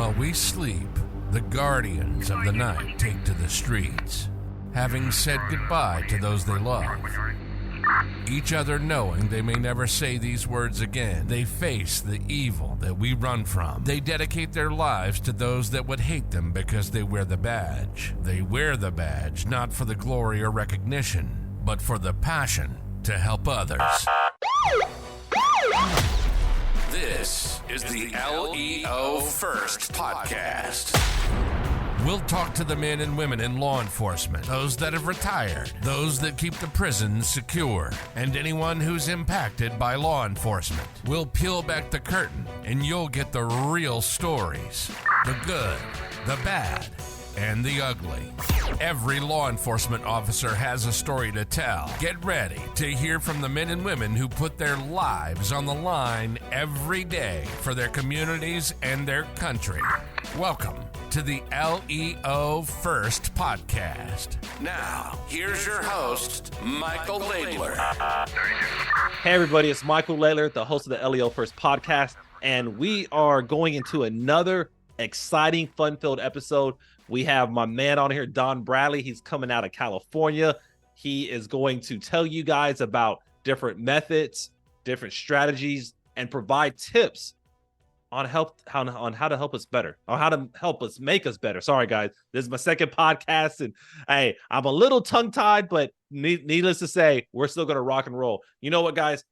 While we sleep, the guardians of the night take to the streets, having said goodbye to those they love. Each other knowing they may never say these words again, they face the evil that we run from. They dedicate their lives to those that would hate them because they wear the badge. They wear the badge not for the glory or recognition, but for the passion to help others. This is the LEO First Podcast. We'll talk to the men and women in law enforcement, those that have retired, those that keep the prisons secure, and anyone who's impacted by law enforcement. We'll peel back the curtain, and you'll get the real stories. The good, the bad, and the ugly. Every law enforcement officer has a story to tell. Get ready to hear from the men and women who put their lives on the line every day for their communities and their country. Welcome to the LEO First Podcast. Now, here's your host, Michael Laidler. Hey everybody, it's Michael Laidler, the host of the LEO First Podcast, and we are going into another exciting, fun-filled episode. We have my man on here, Donn Bradley. He's coming out of California. He is going to tell you guys about different methods, different strategies, and provide tips on how to help us better, or how to help us make us better. Sorry, guys. This is my second podcast, and hey, I'm a little tongue-tied, but needless to say, we're still going to rock and roll. You know what, guys?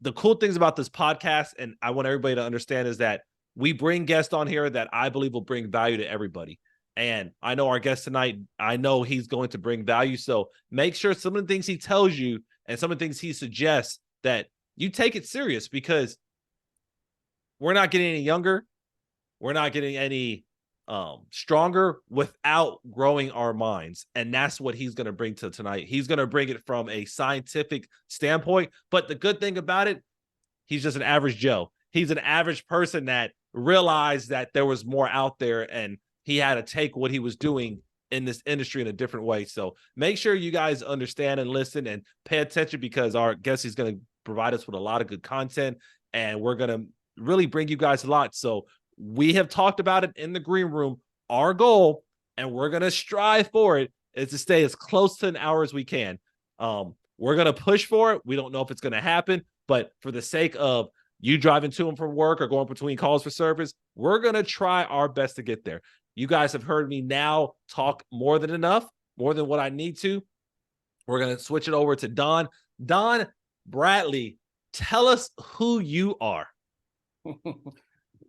The cool things about this podcast, and I want everybody to understand, is that we bring guests on here that I believe will bring value to everybody. And I know our guest tonight, I know he's going to bring value. So make sure some of the things he tells you and some of the things he suggests that you take it serious, because we're not getting any younger. We're not getting any stronger without growing our minds. And that's what he's going to bring to tonight. He's going to bring it from a scientific standpoint. But the good thing about it, he's just an average Joe. He's an average person that realized that there was more out there, and he had to take what he was doing in this industry in a different way. So make sure you guys understand and listen and pay attention, because our guest is going to provide us with a lot of good content, and we're going to really bring you guys a lot. So we have talked about it in the green room. Our goal, and we're going to strive for it, is to stay as close to an hour as we can. We're going to push for it. We don't know if it's going to happen, but for the sake of you driving to and from work or going between calls for service, we're going to try our best to get there. You guys have heard me now talk more than enough, more than what I need to. We're going to switch it over to Donn. Donn Bradley, tell us who you are.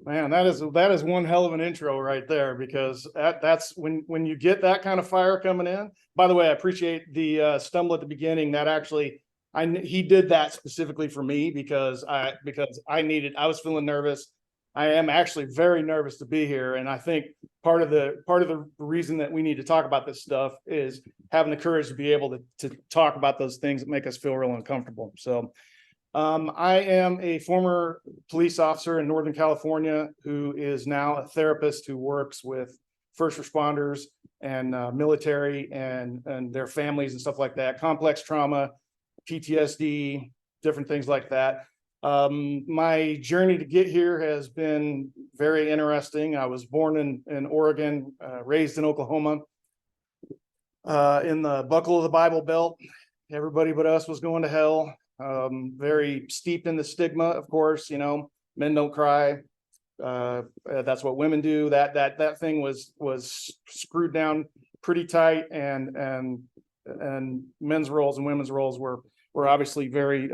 Man, that is one hell of an intro right there, because that's when you get that kind of fire coming in. By the way, I appreciate the stumble at the beginning. That actually, he did that specifically for me, because I was feeling nervous. I am actually very nervous to be here, and I think part of the reason that we need to talk about this stuff is having the courage to be able to talk about those things that make us feel real uncomfortable. So I am a former police officer in Northern California who is now a therapist who works with first responders and military and their families and stuff like that, complex trauma, PTSD, different things like that. My journey to get here has been very interesting. I was born in Oregon, raised in Oklahoma, in the buckle of the Bible Belt. Everybody but us was going to hell. Very steeped in the stigma, of course. You know, men don't cry. That's what women do. That thing was screwed down pretty tight, and men's roles and women's roles were obviously very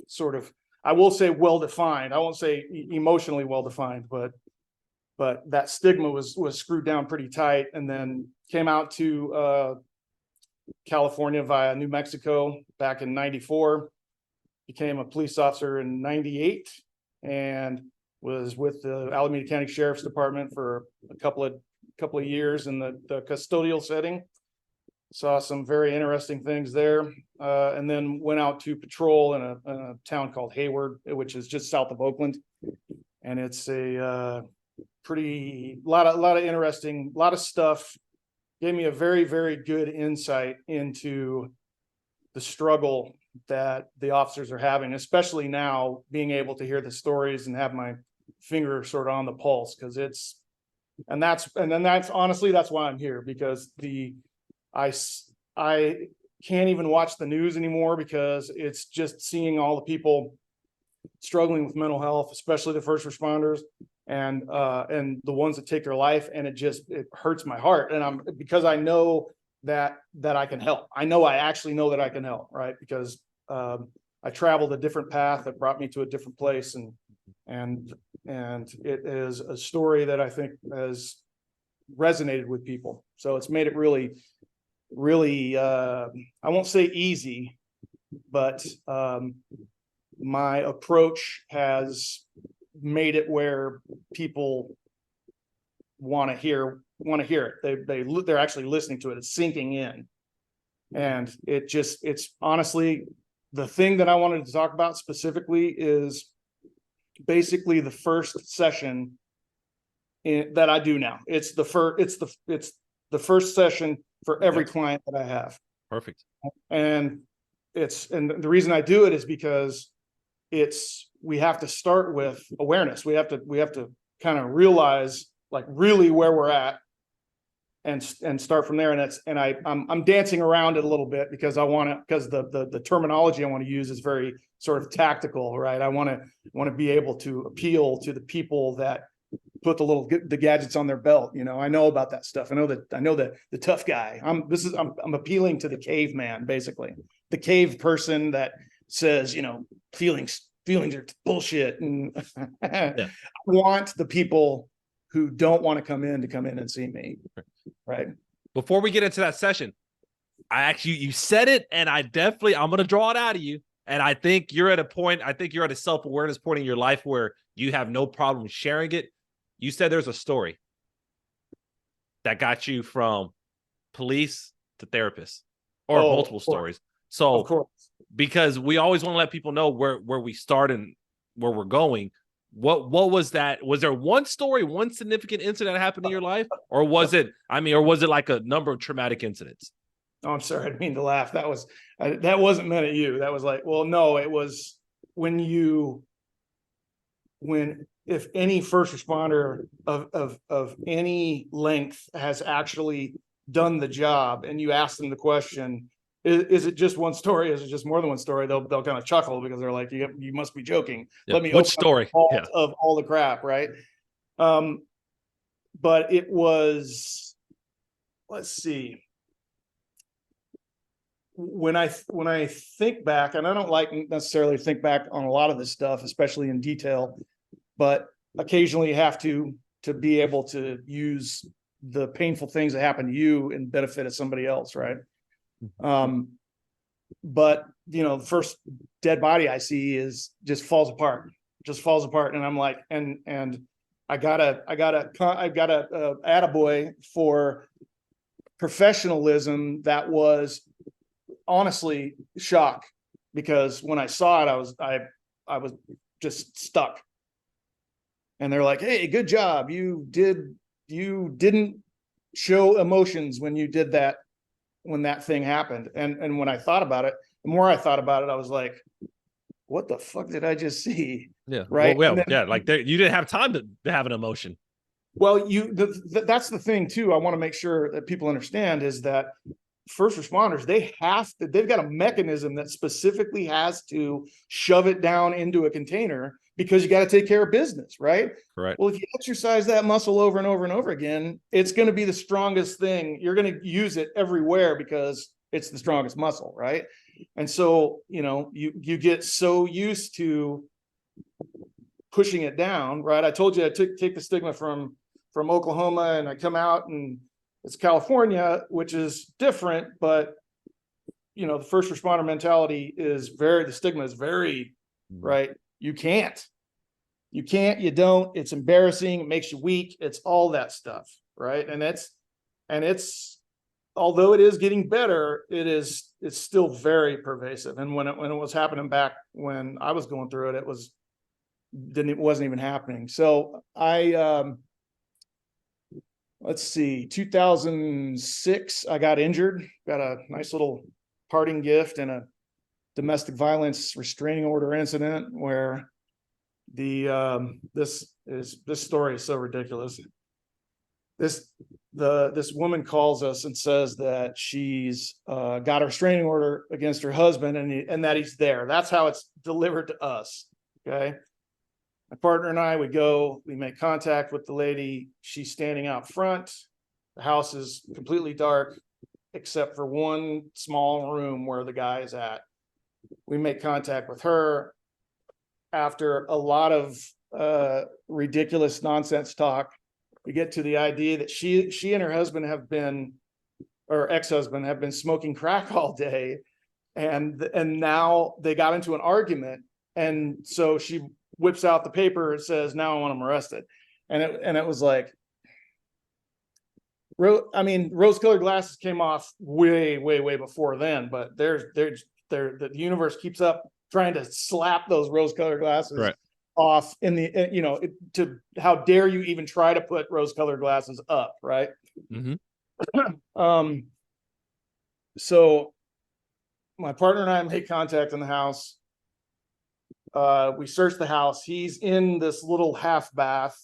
sort of, I will say, well defined. I won't say emotionally well defined, but that stigma was screwed down pretty tight. And then came out to California via New Mexico back in '94. Became a police officer in '98, and was with the Alameda County Sheriff's Department for a couple of years in the custodial setting. Saw some very interesting things there, and then went out to patrol in a town called Hayward, which is just south of Oakland, and it's a lot of interesting, lot of stuff. Gave me a very, very good insight into the struggle that the officers are having, especially now being able to hear the stories and have my finger sort of on the pulse, because that's honestly, that's why I'm here, because I can't even watch the news anymore, because it's just seeing all the people struggling with mental health, especially the first responders and the ones that take their life. And it hurts my heart. And because I know that I can help. I actually know that I can help, right? Because I traveled a different path that brought me to a different place. And it is a story that I think has resonated with people. So it's made it really, really, I won't say easy, but my approach has made it where people want to hear it. They're actually listening to it. It's sinking in. And it's honestly, the thing that I wanted to talk about specifically is basically the first session that I do now. It's the first session for every client that I have. Perfect. And the reason I do it is because we have to start with awareness. We have to kind of realize like really where we're at and start from there. And I'm dancing around it a little bit because the terminology I want to use is very sort of tactical, right? I want to be able to appeal to the people that put the gadgets on their belt. I know about that stuff. I know that the tough guy. I'm appealing to the caveman, basically the cave person that says, feelings are bullshit. And I want the people who don't want to come in and see me. Right. Before we get into that session, you said it, and I'm going to draw it out of you. And I think you're at a self-awareness point in your life where you have no problem sharing it. You said there's a story that got you from police to therapist, or multiple stories. So, of course, because we always want to let people know where we start and where we're going. What was that? Was there one story, one significant incident that happened in your life, or was it like a number of traumatic incidents? Oh, I'm sorry, I didn't mean to laugh. That wasn't meant at you. That was like, well, no, it was if any first responder of any length has actually done the job, and you ask them the question, is it just one story? Is it just more than one story? They'll kind of chuckle because they're like, you must be joking. Yeah. Let me which story of all the crap, right? But it was, let's see. When I think back, and I don't like necessarily think back on a lot of this stuff, especially in detail, but occasionally you have to be able to use the painful things that happen to you in benefit of somebody else, right? But the first dead body I see just falls apart, and I'm like, and I got a attaboy for professionalism that was honestly shock, because when I saw it, I was just stuck. And they're like, hey, good job. You didn't show emotions when you did that, when that thing happened. And when I thought about it, the more I thought about it, I was like, what the fuck did I just see? Yeah. Right. Well, you didn't have time to have an emotion. Well, that's the thing too. I want to make sure that people understand is that first responders, they've got a mechanism that specifically has to shove it down into a container, because you got to take care of business, right? Correct. Well, if you exercise that muscle over and over and over again, it's going to be the strongest thing. You're going to use it everywhere because it's the strongest muscle, right? And so, you get so used to pushing it down, right? I told you I take the stigma from Oklahoma, and I come out and it's California, which is different, but the first responder mentality the stigma is very, right? You don't, it's embarrassing. It makes you weak. It's all that stuff. Right. And it's, although it is getting better, it's still very pervasive. And when it was happening back when I was going through it, it wasn't even happening. So let's see, 2006, I got injured, got a nice little parting gift in a domestic violence restraining order incident where This story is so ridiculous. This woman calls us and says that she's got a restraining order against her husband and that he's there. That's how it's delivered to us. Okay. My partner and I, we make contact with the lady. She's standing out front. The house is completely dark, except for one small room where the guy is at. We make contact with her. After a lot of ridiculous nonsense talk, we get to the idea that she and her husband or ex-husband have been smoking crack all day. And now they got into an argument. And so she whips out the paper and says, now I want them arrested. And it was like, rose-colored glasses came off way, way, way before then, but the universe keeps up trying to slap those rose-colored glasses off in the, to how dare you even try to put rose-colored glasses up, right? Mm-hmm. So my partner and I make contact in the house. We search the house. He's in this little half bath,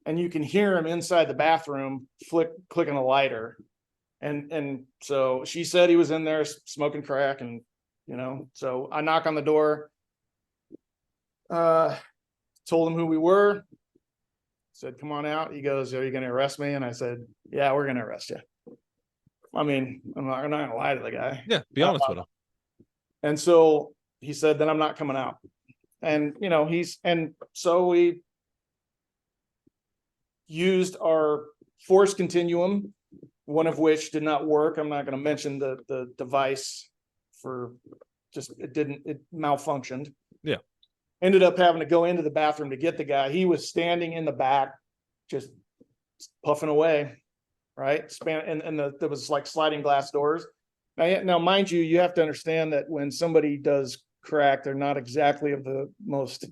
and you can hear him inside the bathroom clicking a lighter. And so she said he was in there smoking crack, and so I knock on the door, told him who we were, said, come on out. He goes, are you going to arrest me? And I said, yeah, we're going to arrest you. I mean, I'm not going to lie to the guy. Yeah, be honest with him. And so he said, then I'm not coming out. And, so we used our force continuum, one of which did not work. I'm not going to mention the device it malfunctioned. Yeah. Ended up having to go into the bathroom to get the guy. He was standing in the back, just puffing away, right? There was like sliding glass doors. Now, mind you, you have to understand that when somebody does crack, they're not exactly of the most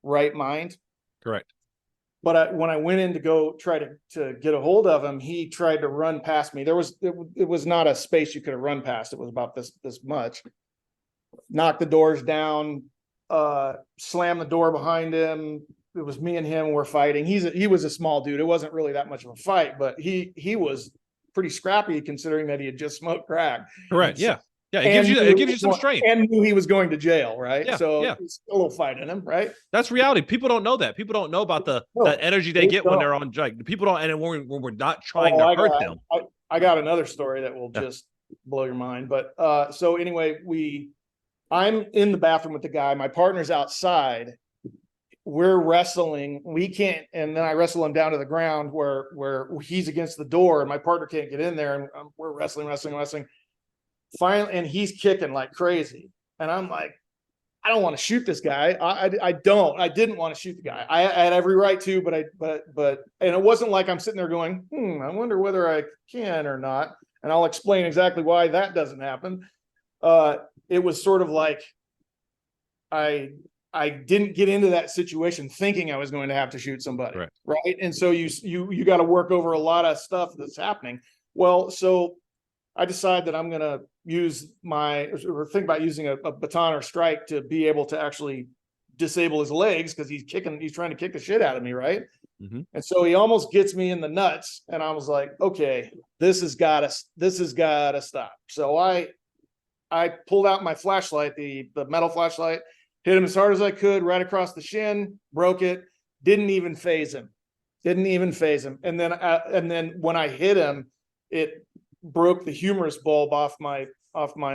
right mind. Correct. But when I went in to go try to get a hold of him, he tried to run past me. It was not a space you could have run past. It was about this much. Knocked the doors down, slammed the door behind him. It was me and him were fighting. He was a small dude. It wasn't really that much of a fight, but he was pretty scrappy considering that he had just smoked crack. Correct. Yeah. Yeah, it gives you some strength. And knew he was going to jail, right? Yeah, so yeah. There's a little fight in him, right? That's reality. People don't know that. People don't know about that energy they get when they're on drug. People don't, and when we're not trying to hurt them. I got another story that will just blow your mind. But so anyway, I'm in the bathroom with the guy. My partner's outside. We're wrestling. We can't, and then I wrestle him down to the ground where he's against the door, and my partner can't get in there, and we're wrestling. Finally, and he's kicking like crazy, and I'm like, I don't want to shoot this guy. I didn't want to shoot the guy. I had every right to, but and it wasn't like I'm sitting there going, I wonder whether I can or not. And I'll explain exactly why that doesn't happen. It was sort of like I didn't get into that situation thinking I was going to have to shoot somebody, right? And so you got to work over a lot of stuff that's happening. Well, so I decide that I'm going to think about using a baton or strike to be able to actually disable his legs, because he's trying to kick the shit out of me, right? Mm-hmm. And so he almost gets me in the nuts, and I was like, okay, this has got to stop. So I pulled out my flashlight, the metal flashlight, hit him as hard as I could, right across the shin, broke it, didn't even phase him. And then when I hit him, it broke the humerus bulb off my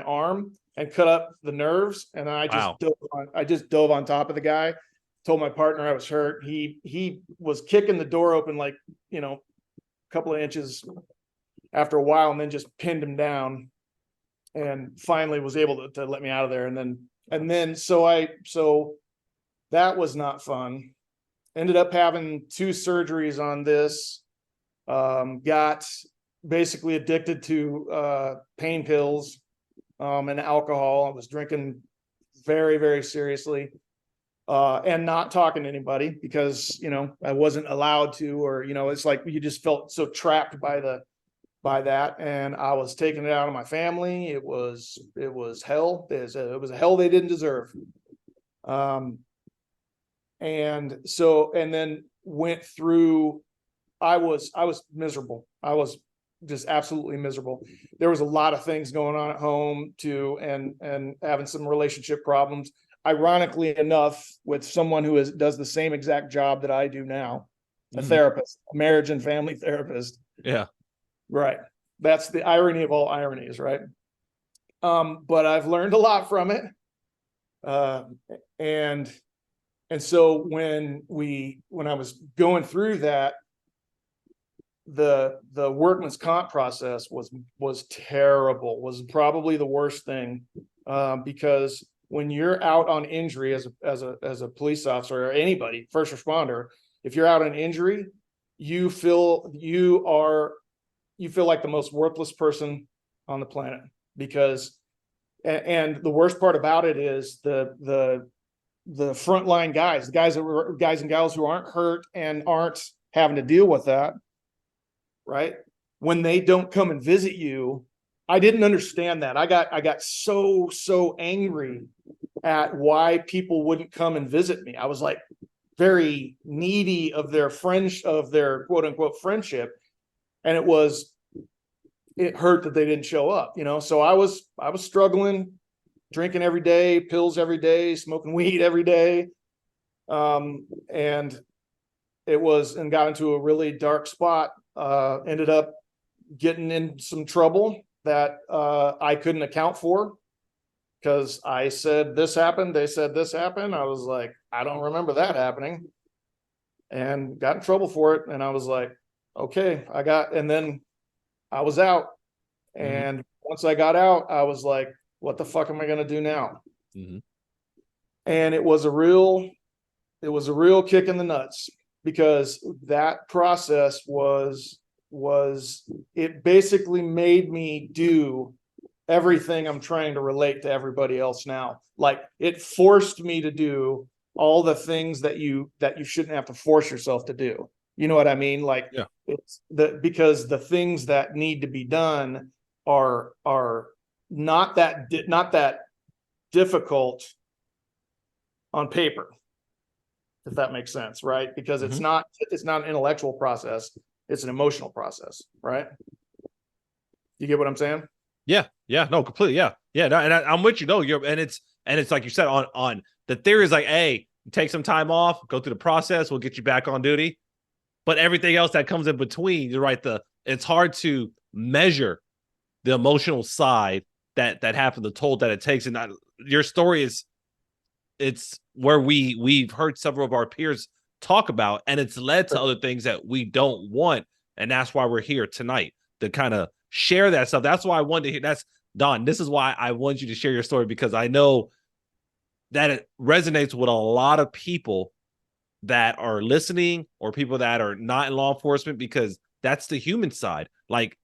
arm and cut up the nerves. And I just dove on top of the guy, told my partner I was hurt. He was kicking the door open, like, a couple of inches after a while, and then just pinned him down and finally was able to let me out of there. And then so that was not fun. Ended up having 2 surgeries on this, got basically addicted to pain pills and alcohol. I was drinking very, very seriously and not talking to anybody because, I wasn't allowed to, or, it's like you just felt so trapped by that. And I was taking it out on my family. It was hell. It was a hell they didn't deserve. And so, and then went through, I was miserable. I was just absolutely miserable. There was a lot of things going on at home too, and having some relationship problems. Ironically enough, with someone who does the same exact job that I do now, a therapist, a marriage and family therapist. Yeah. Right. That's the irony of all ironies, right? But I've learned a lot from it. And so when I was going through that, the workman's comp process was terrible, was probably the worst thing, because when you're out on injury as a police officer or anybody, first responder, if you're out on injury, you feel like the most worthless person on the planet, because, and the worst part about it is the frontline guys, guys and gals who aren't hurt and aren't having to deal with that, right? When they don't come and visit you, I didn't understand that. I got so angry at why people wouldn't come and visit me. I was like very needy of their quote unquote friendship. And it hurt that they didn't show up, So I was struggling, drinking every day, pills every day, smoking weed every day. And got into a really dark spot, ended up getting in some trouble that I couldn't account for, because I said this happened, they said this happened. I was like, I don't remember that happening, and got in trouble for it. And I was like, okay, and then I was out. And once I got out, I was like, what the fuck am I going to do now? And it was a real kick in the nuts, because that process it basically made me do everything I'm trying to relate to everybody else now. Like, it forced me to do all the things that you shouldn't have to force yourself to do. You know what I mean? Like, yeah. It's because the things that need to be done are not that difficult on paper, if that makes sense, right? Because it's not an intellectual process, it's an emotional process, right? You get what I'm saying? Yeah, no, completely, yeah. No, and I'm with you. No, and it's like you said, on the theory is like, hey, take some time off, go through the process, we'll get you back on duty. But everything else that comes in between, you're right. It's hard to measure the emotional side that happened, the toll that it takes. And your story it's where we've heard several of our peers talk about, and it's led to other things that we don't want. And that's why we're here tonight, to kind of share that stuff. That's why I wanted to hear. That's Donn. This is why I want you to share your story, because I know that it resonates with a lot of people that are listening, or people that are not in law enforcement, because that's the human side. Like,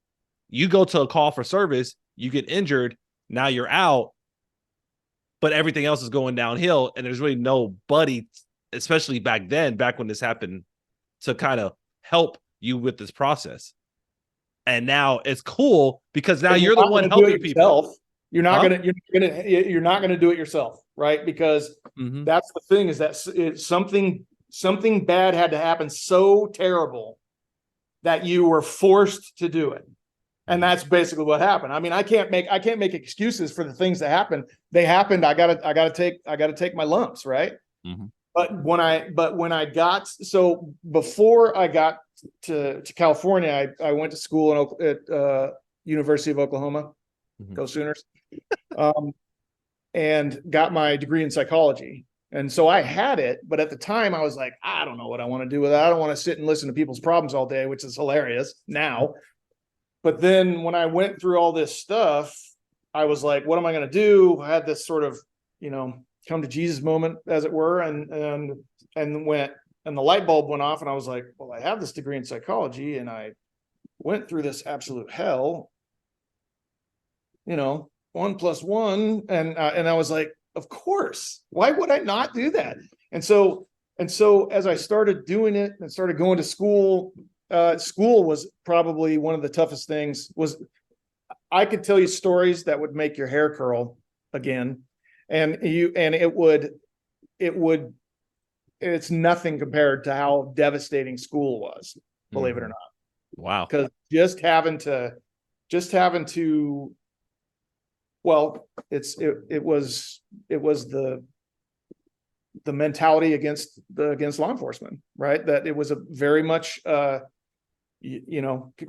you go to a call for service, you get injured, now you're out, but everything else is going downhill, and there's really nobody, especially back when this happened, to kind of help you with this process. And now it's cool, because now you're the one helping people. You're not gonna do it yourself, right? Because that's the thing, is that something bad had to happen so terrible that you were forced to do it. And that's basically what happened. I mean, I can't make excuses for the things that happened. They happened. I gotta take my lumps, right? But when I got, so before I got to California, I went to school at University of Oklahoma, go Sooners, and got my degree in psychology. And so I had it, but at the time I was like, I don't know what I want to do with it. I don't want to sit and listen to people's problems all day, which is hilarious now. But then when I went through all this stuff, I was like, what am I going to do? I had this sort of, come to Jesus moment, as it were. And the light bulb went off, and I was like, well, I have this degree in psychology, and I went through this absolute hell, 1 + 1. And I was like, of course, why would I not do that? And so as I started doing it and started going to school, school was probably one of the toughest things. I could tell you stories that would make your hair curl again. And it would it's nothing compared to how devastating school was, believe it or not. Wow. Because just having to, well, it was the mentality against law enforcement, right? That it was a very much,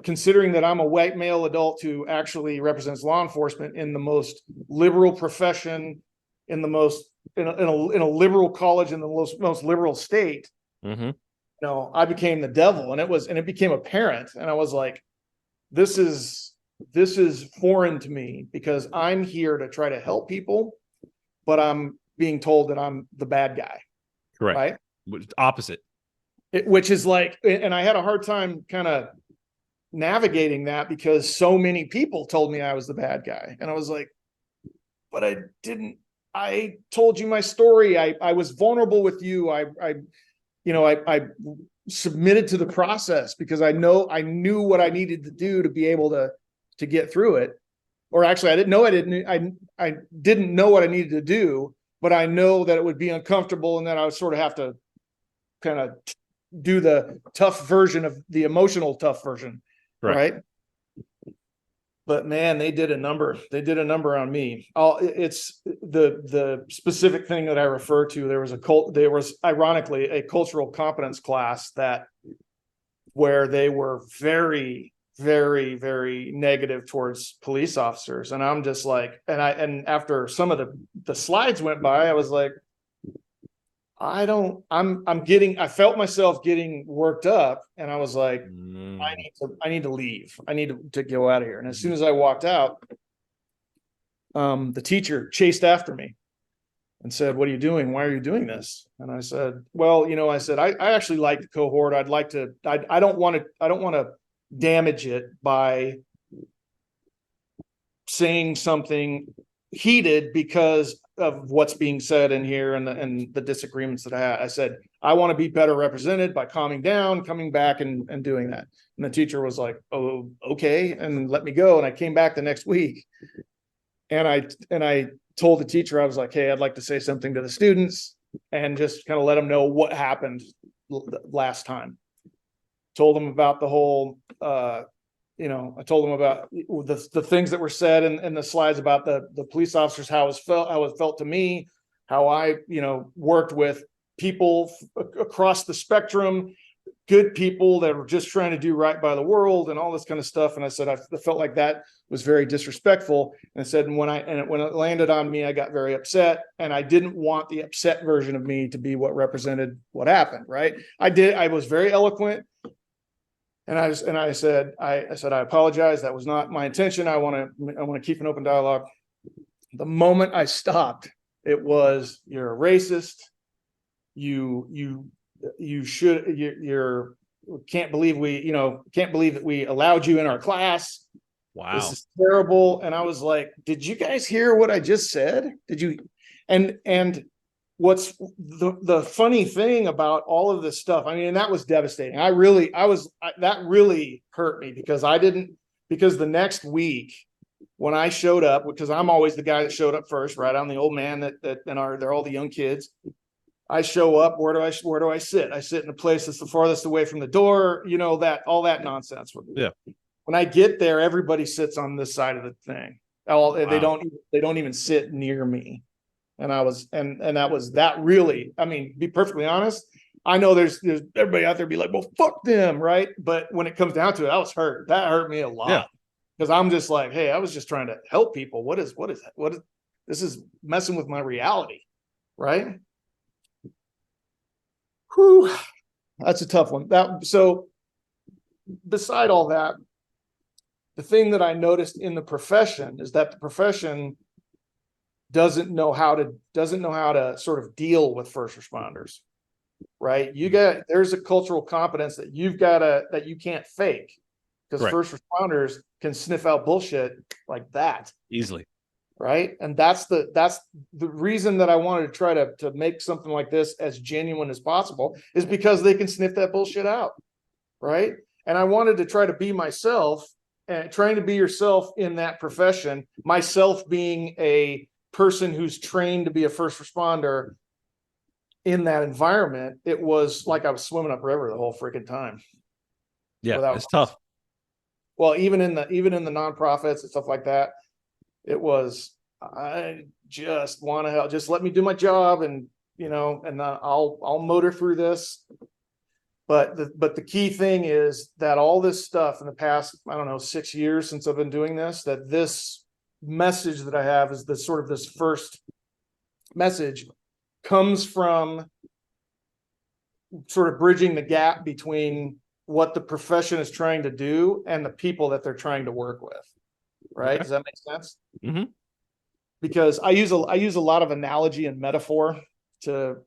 considering that I'm a white male adult who actually represents law enforcement in the most liberal profession, in a liberal college in the most liberal state, I became the devil, and it became apparent, and I was like, this is foreign to me, because I'm here to try to help people, but I'm being told that I'm the bad guy. Correct. Right? Opposite. Which is like, and I had a hard time kind of navigating that, because so many people told me I was the bad guy. And I was like, but I told you my story. I was vulnerable with you. I submitted to the process because I knew what I needed to do to be able to get through it. Or actually, I didn't know what I needed to do, but I know that it would be uncomfortable, and that I would sort of have to kind of do the tough version of the emotional tough version. Right. But man, they did a number on me. It's the specific thing that I refer to. There was ironically a cultural competence class where they were very, very, very negative towards police officers. And I'm just like, and after some of the slides went by, I was like, I felt myself getting worked up, and I was like, I need to leave. I need to go out of here. And as soon as I walked out, the teacher chased after me and said, "What are you doing? Why are you doing this?" And I said, "Well, I actually like the cohort. I don't want to damage it by saying something heated because of what's being said in here and the disagreements that I had." I said, "I want to be better represented by calming down, coming back and doing that." And the teacher was like, "Oh, okay," and let me go. And I came back the next week, and I told the teacher, I was like, "Hey, I'd like to say something to the students," and just kind of let them know what happened last time. Told them about the whole, I told them about the things that were said in the slides about the police officers, how it felt to me, how I, worked with people across the spectrum, good people that were just trying to do right by the world and all this kind of stuff. And I said, I felt like that was very disrespectful. And I said, when it landed on me, I got very upset, and I didn't want the upset version of me to be what represented what happened. Right. I was very eloquent. And I said, I apologize. That was not my intention. I want to keep an open dialogue. The moment I stopped, it was, "You're a racist. You can't believe that we allowed you in our class. Wow. This is terrible." And I was like, "Did you guys hear what I just said? Did you?" And what's the funny thing about all of this stuff, I mean, and that was devastating. That really hurt me, because the next week when I showed up, because I'm always the guy that showed up first, right? I'm the old man they're all the young kids. I show up. Where do I sit? I sit in a place that's the farthest away from the door, all that nonsense. Yeah. When I get there, everybody sits on this side of the thing. Wow. They don't even sit near me. And that really, I mean, be perfectly honest, I know there's everybody out there be like, "Well, fuck them," right? But when it comes down to it, I was hurt. That hurt me a lot. Yeah. Because I'm just like, hey, I was just trying to help people. What is this is messing with my reality, right? Whew, that's a tough one. So beside all that, the thing that I noticed in the profession is that the profession doesn't know how to sort of deal with first responders, right? There's a cultural competence that that you can't fake, because first responders can sniff out bullshit like that easily. Right. And that's the reason that I wanted to try to make something like this as genuine as possible, is because they can sniff that bullshit out. Right. And I wanted to try to be myself, and trying to be yourself in that profession, myself being a person who's trained to be a first responder. in that environment, it was like I was swimming upriver the whole freaking time. Yeah, it's tough. Well, even in the nonprofits and stuff like that, it was, I just want to help. Just let me do my job, and and I'll motor through this. But the key thing is that all this stuff in the past, I don't know, 6 years since I've been doing this, that this message that I have is this first message comes from sort of bridging the gap between what the profession is trying to do and the people that they're trying to work with. Right? Okay. Does that make sense? Mm-hmm. Because I use a lot of analogy and metaphor to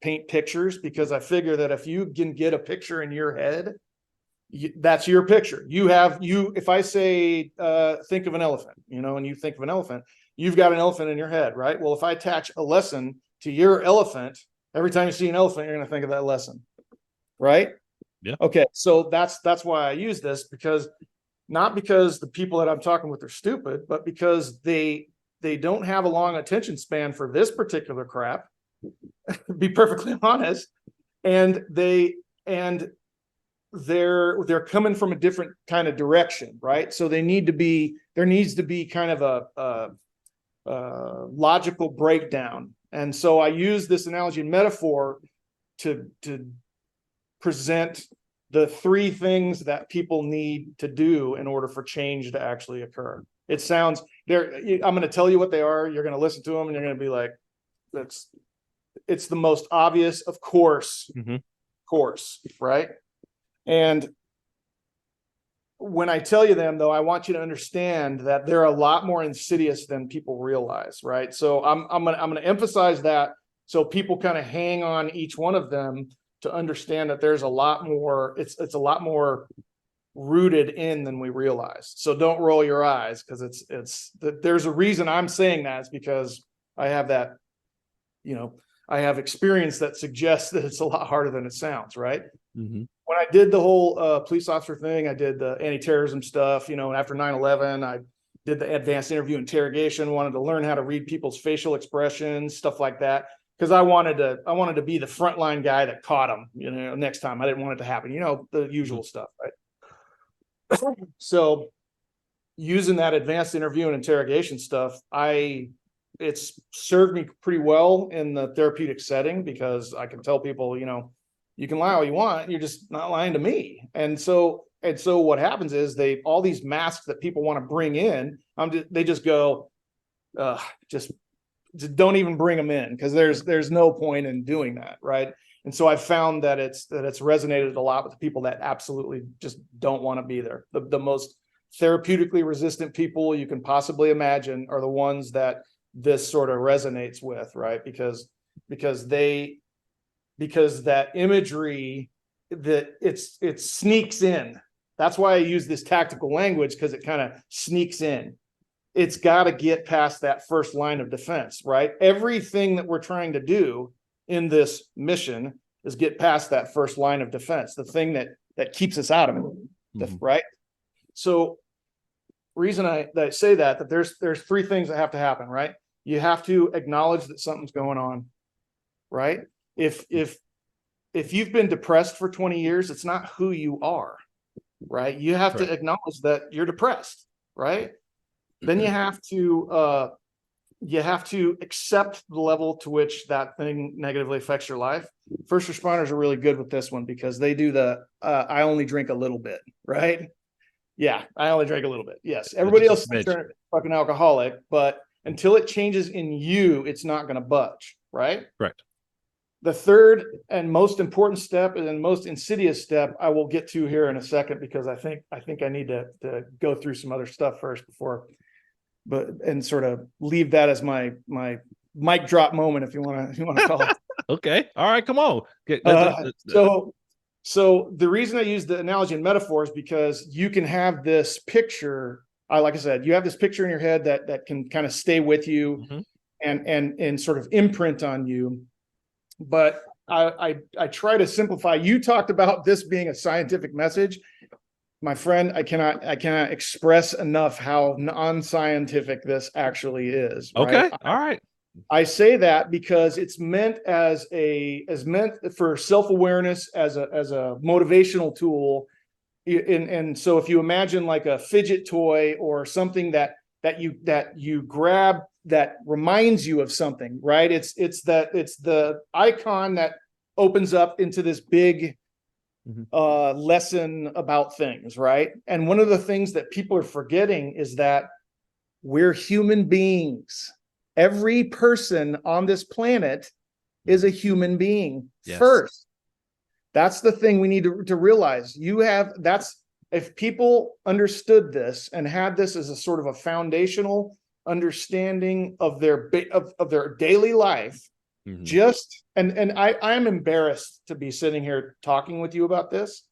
paint pictures, because I figure that if you can get a picture in your head, that's your picture. If I say, think of an elephant, and you think of an elephant, you've got an elephant in your head, right? Well, if I attach a lesson to your elephant, every time you see an elephant, you're going to think of that lesson, right? Yeah. Okay. So that's why I use this, not because the people that I'm talking with are stupid, but because they don't have a long attention span for this particular crap, be perfectly honest. And they're coming from a different kind of direction, right? So there needs to be kind of a logical breakdown. And so I use this analogy and metaphor to present the three things that people need to do in order for change to actually occur. It sounds I'm going to tell you what they are. You're going to listen to them and you're going to be like, it's the most obvious, of course, right? And when I tell you them, though, I want you to understand that they're a lot more insidious than people realize, right? So I'm going to emphasize that, so people kind of hang on each one of them to understand that there's a lot more. It's a lot more rooted in than we realize. So don't roll your eyes, because there's a reason I'm saying that. It's because I have that, I have experience that suggests that it's a lot harder than it sounds, right? Mm-hmm. When I did the whole police officer thing, I did the anti-terrorism stuff, and after 9/11, I did the advanced interview interrogation, wanted to learn how to read people's facial expressions, stuff like that, because I wanted to be the frontline guy that caught them, next time. I didn't want it to happen, the usual stuff, right? So using that advanced interview and interrogation stuff, it's served me pretty well in the therapeutic setting, because I can tell people, you can lie all you want, you're just not lying to me. And so what happens is all these masks that people want to bring in, they just go, just don't even bring them in, because there's no point in doing that, right? And so I've found that it's resonated a lot with the people that absolutely just don't want to be there. The most therapeutically resistant people you can possibly imagine are the ones that this sort of resonates with, right? Because that imagery, that it sneaks in. That's why I use this tactical language, because it kind of sneaks in. It's got to get past that first line of defense, right? Everything that we're trying to do in this mission is get past that first line of defense, the thing that keeps us out of it, right? So reason I say that there's three things that have to happen, right? You have to acknowledge that something's going on, right? If you've been depressed for 20 years, it's not who you are, right? You have to acknowledge that you're depressed, right? Then you have to accept the level to which that thing negatively affects your life. First responders are really good with this one, because they do I only drink a little bit, right? Yeah, I only drink a little bit. Yes, everybody else is a fucking alcoholic, but until it changes in you, it's not going to budge, right? Correct. The third and most important step, and most insidious step, I will get to here in a second, because I think I need to go through some other stuff first and sort of leave that as my mic drop moment, if you want to call it. Okay. All right. Come on. So the reason I use the analogy and metaphor is because you can have this picture. Like I said, you have this picture in your head that can kind of stay with you, and sort of imprint on you. But I try to simplify. You talked about this being a scientific message. My friend, I cannot express enough how non-scientific this actually is. Right? Okay. All right. I say that because it's meant meant for self-awareness, as a motivational tool. And so if you imagine like a fidget toy or something that you grab that reminds you of something, right? It's the icon that opens up into this big lesson about things, right? And one of the things that people are forgetting is that we're human beings. Every person on this planet is a human being first. That's the thing we need to realize. If people understood this and had this as a sort of a foundational understanding of their daily life, I am embarrassed to be sitting here talking with you about this,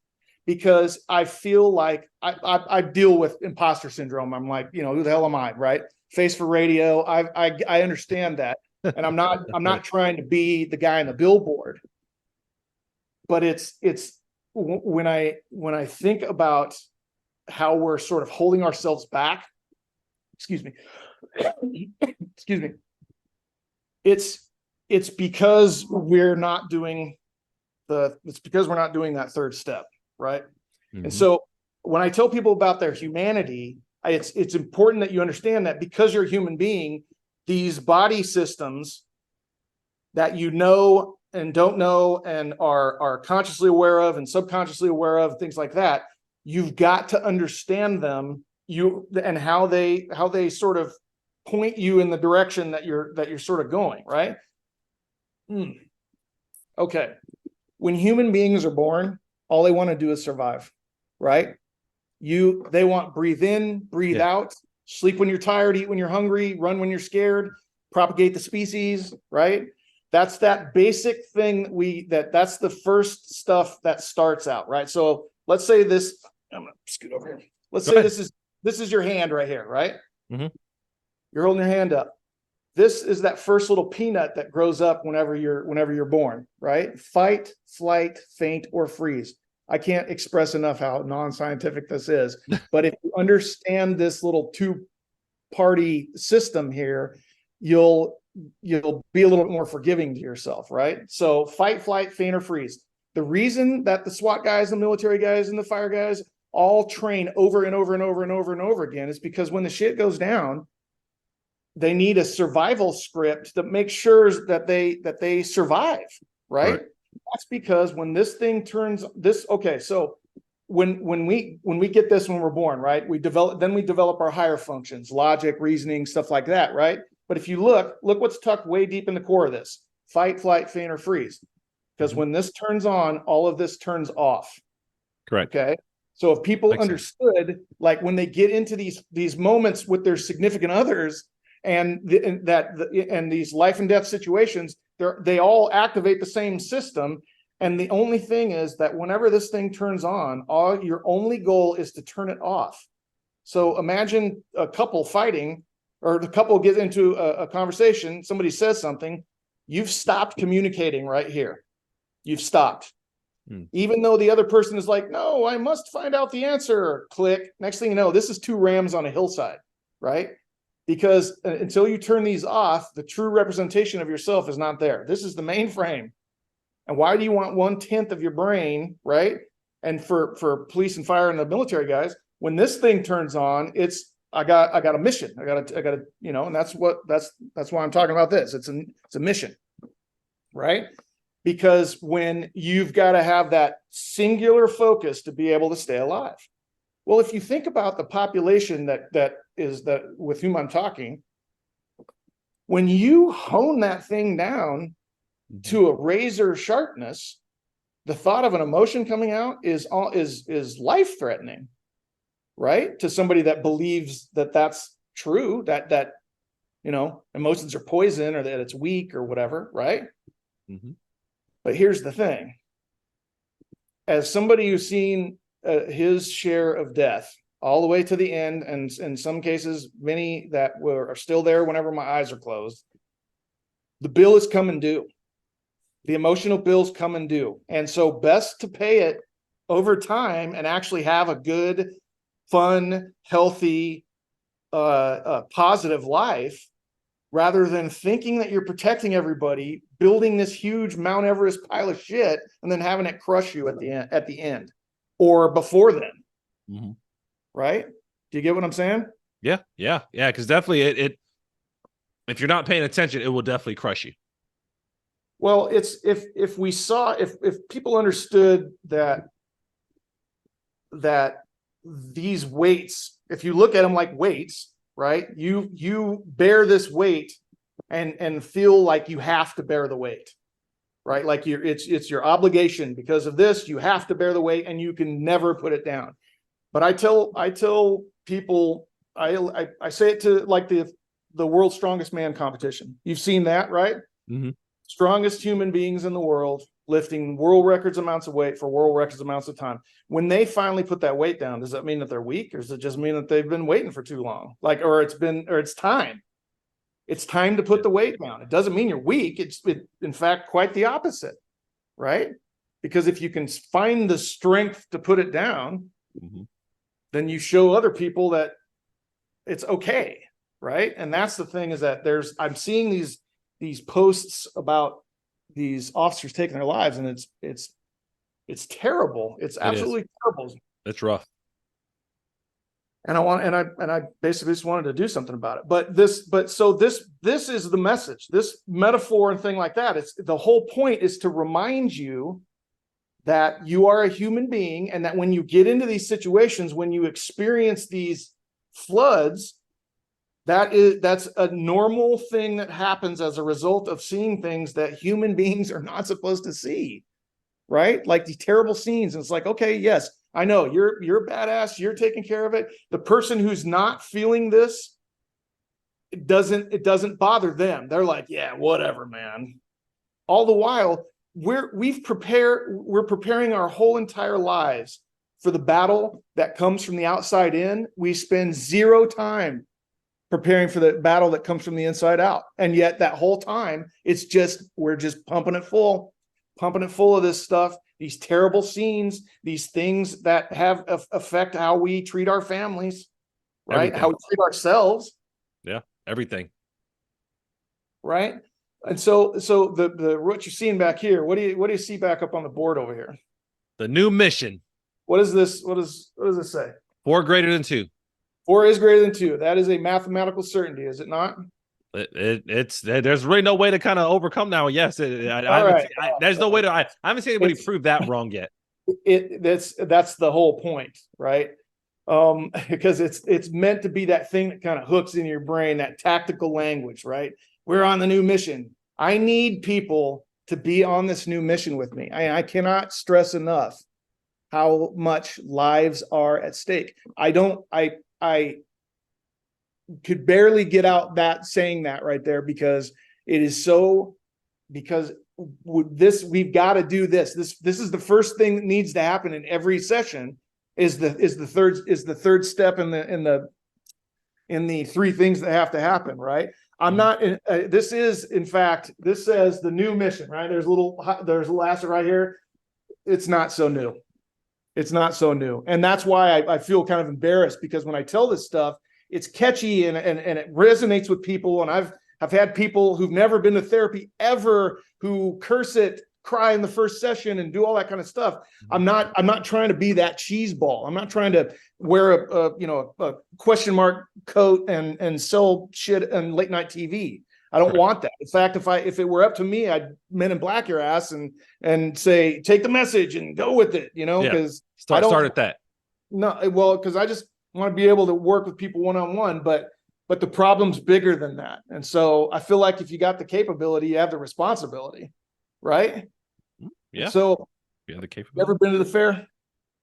because I feel like I deal with imposter syndrome. I'm like, who the hell am I, right? Face for radio. I understand that, and I'm not trying to be the guy on the billboard. But it's when I think about how we're sort of holding ourselves back, excuse me, it's because we're not doing that third step, right? And so when I tell people about their humanity, it's important that you understand that because you're a human being, these body systems that and don't know and are consciously aware of and subconsciously aware of, things like that, you've got to understand them, and how they sort of point you in the direction that you're sort of going, right? Okay. When human beings are born, all they want to do is survive, right? They want breathe in, breathe out, sleep when you're tired, eat when you're hungry, run when you're scared, propagate the species, right? That's that basic thing that's the first stuff that starts out, right? So let's say this, I'm gonna scoot over here. Let's say this is your hand right here, right? You're holding your hand up. This is that first little peanut that grows up whenever you're born, right? Fight, flight, faint, or freeze. I can't express enough how non-scientific this is, but if you understand this little two-party system here, you'll be a little bit more forgiving to yourself, right? So fight, flight, faint, or freeze. The reason that the SWAT guys, the military guys, and the fire guys all train over and over and over and over and over again is because when the shit goes down, they need a survival script that makes sure that they survive, right? That's because when this thing turns okay, so when we get this when we're born, right? We develop our higher functions, logic, reasoning, stuff like that, right? But if you look what's tucked way deep in the core of this: fight, flight, faint, or freeze. Because when this turns on, all of this turns off. Correct. Okay. So if people Makes understood, like when they get into these moments with their significant others and these life and death situations, they all activate the same system. And the only thing is that whenever this thing turns on, your only goal is to turn it off. So imagine a couple fighting, or the couple get into a conversation, somebody says something, you've stopped communicating right here. You've stopped. Even though the other person is like, no, I must find out the answer. Click. Next thing you know, this is two rams on a hillside, right? Because until you turn these off, the true representation of yourself is not there. This is the mainframe. And why do you want 1/10 of your brain, right? And for police and fire and the military guys, when this thing turns on, I got a mission. I got to, and that's why I'm talking about this. It's a mission, right? Because when you've got to have that singular focus to be able to stay alive. Well, if you think about the population that with whom I'm talking, when you hone that thing down to a razor sharpness, the thought of an emotion coming out is life threatening, right? To somebody that believes that that's true, that emotions are poison, or that it's weak or whatever, right? But here's the thing. As somebody who's seen his share of death all the way to the end, and in some cases, many that are still there whenever my eyes are closed, the bill is coming due. The emotional bill's coming due. And so best to pay it over time and actually have a good, fun, healthy, positive life rather than thinking that you're protecting everybody, building this huge Mount Everest pile of shit, and then having it crush you at the end or before then. Mm-hmm. Right? Do you get what I'm saying? Yeah. Because definitely it if you're not paying attention, it will definitely crush you. Well, it's if we saw if people understood that these weights, if you look at them like weights, right? You bear this weight and feel like you have to bear the weight, right? Like it's your obligation because of this. You have to bear the weight, and you can never put it down. But I tell people, I say it to like the world's strongest man competition. You've seen that, right? Mm-hmm. Strongest human beings in the world lifting world records amounts of weight for world records amounts of time. When they finally put that weight down, does that mean that they're weak, or does it just mean that they've been waiting for too long? Or it's time. It's time to put the weight down. It doesn't mean you're weak. It's in fact quite the opposite, right? Because if you can find the strength to put it down, mm-hmm. then you show other people that it's okay, right? And that's the thing, is that I'm seeing these posts about these officers taking their lives, and it's terrible. It's absolutely terrible. It's rough. And I basically just wanted to do something about it. But this is the message. This metaphor and thing like that. It's the whole point is to remind you that you are a human being, and that when you get into these situations, when you experience these floods, that's a normal thing that happens as a result of seeing things that human beings are not supposed to see, right? Like these terrible scenes. And it's like, okay, yes, I know you're badass. You're taking care of it. The person who's not feeling this, it doesn't bother them. They're like, yeah, whatever, man. All the while, we're preparing our whole entire lives for the battle that comes from the outside in. We spend zero time preparing for the battle that comes from the inside out. And yet that whole time, we're just pumping it full of this stuff, these terrible scenes, these things that have affect how we treat our families, right? Everything. How we treat ourselves. Yeah, everything. Right. And so the what you're seeing back here, what do you see back up on the board over here? The new mission. What is this? What does this say? 4 greater than 2. 4 is greater than 2. That is a mathematical certainty, is it not? It's there's really no way to kind of overcome now. Yes, there's no way to. I haven't seen anybody prove that wrong yet. That's the whole point, right? Because it's meant to be that thing that kind of hooks in your brain, that tactical language, right? We're on the new mission. I need people to be on this new mission with me. I cannot stress enough how much lives are at stake. I could barely get out that saying that right there, because we've got to do this. This is the first thing that needs to happen in every session, is the third step in the 3 things that have to happen, right? I'm not this says the new mission, right? There's a little asterisk right here. It's not so new. It's not so new. And that's why I feel kind of embarrassed, because when I tell this stuff, it's catchy and it resonates with people. And I've had people who've never been to therapy ever, who curse it, cry in the first session, and do all that kind of stuff. I'm not trying to be that cheese ball. I'm not trying to wear a question mark coat and sell shit on late night TV. I don't want that. In fact, if it were up to me, I'd Men in Black your ass and say, take the message and go with it, because start at that. No, well, because I just want to be able to work with people one-on-one, but the problem's bigger than that. And so I feel like if you got the capability, you have the responsibility, right? Yeah. So you have the capability. You ever been to the fair?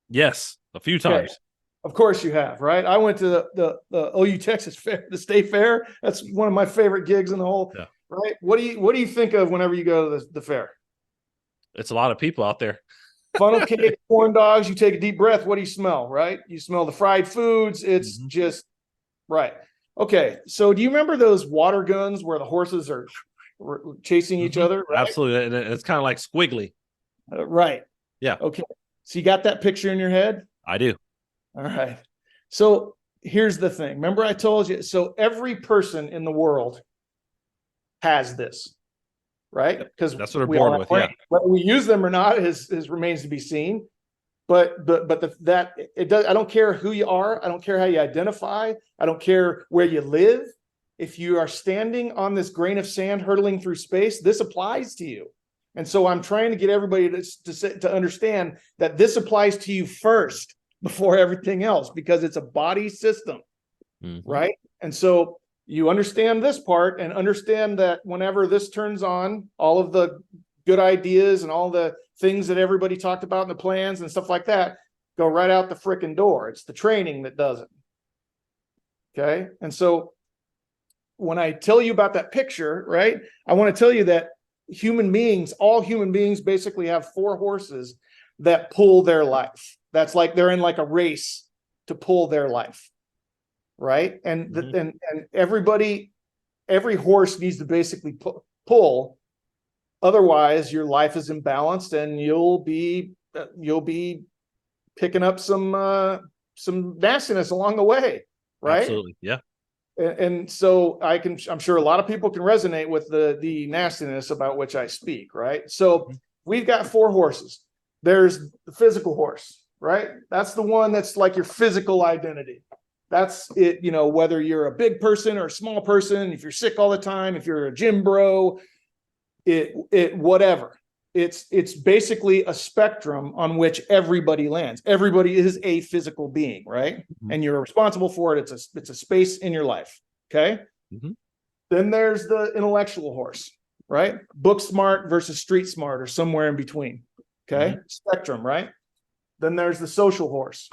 Yes, a few times. Okay. Of course you have, right? I went to the OU Texas Fair, the State Fair. That's one of my favorite gigs in the whole. Yeah. Right? What do you think of whenever you go to the fair? It's a lot of people out there. Funnel cake, corn dogs. You take a deep breath. What do you smell? Right? You smell the fried foods. It's just right. Okay. So do you remember those water guns where the horses are chasing each other? Right? Absolutely. It's kind of like squiggly. Right. Yeah. Okay. So you got that picture in your head? I do. All right. So here's the thing. Remember I told you, so every person in the world has this, right? Because that's what we're born with. Yeah. Whether we use them or not is remains to be seen. But it does. I don't care who you are. I don't care how you identify. I don't care where you live. If you are standing on this grain of sand hurtling through space, this applies to you. And so I'm trying to get everybody to understand that this applies to you first before everything else, because it's a body system, right? And so you understand this part and understand that whenever this turns on, all of the good ideas and all the things that everybody talked about in the plans and stuff like that go right out the freaking door. It's the training that does it. Okay. And so when I tell you about that picture, right, I want to tell you that all human beings basically have 4 horses that pull their life. That's like they're in like a race to pull their life, right? And and every horse needs to basically pull. Otherwise, your life is imbalanced, and you'll be picking up some nastiness along the way, right? Absolutely, yeah. And so I'm sure a lot of people can resonate with the nastiness about which I speak, right? So we've got 4 horses. There's the physical horse, right? That's the one that's like your physical identity. That's it, whether you're a big person or a small person, if you're sick all the time, if you're a gym bro, whatever. It's basically a spectrum on which everybody lands. Everybody is a physical being, right? And you're responsible for it. It's a space in your life. Okay. Then there's the intellectual horse, right? Book smart versus street smart, or somewhere in between. Okay. Spectrum, right? Then there's the social horse.